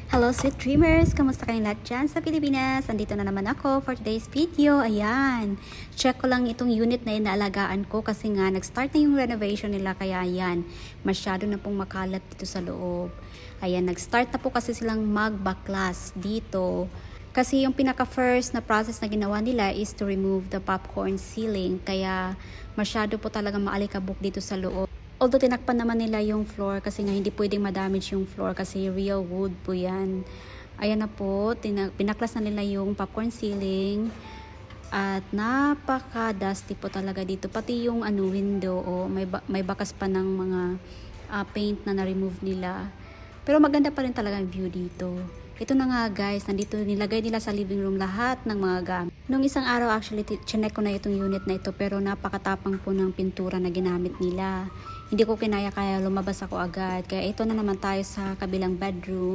Hello sweet dreamers! Kamusta kayong lahat dyan sa Pilipinas? Andito na naman ako for today's video. Ayan, check ko lang itong unit na inaalagaan ko kasi nga nag-start na yung renovation nila kaya ayan, masyado na pong makalat dito sa loob. Ayan, nag-start na po kasi silang mag-backlash dito. Kasi yung pinaka-first na process na ginawa nila is to remove the popcorn ceiling kaya masyado po talaga maalikabok dito sa loob. Although tinakpan naman nila yung floor kasi nga hindi pwedeng ma-damage yung floor kasi real wood po yan. Ayan na po, pinaklas na nila yung popcorn ceiling at napaka-dusty po talaga dito. Pati yung window, may bakas pa ng mga paint na na-remove nila. Pero maganda pa rin talaga ang view dito. Ito na nga guys, nandito nilagay nila sa living room lahat ng mga gamit. Nung isang araw actually, chinek ko na itong unit na ito pero napakatapang po ng pintura na ginamit nila. Hindi ko kinaya kaya lumabas ako agad. Kaya ito na naman tayo sa kabilang bedroom.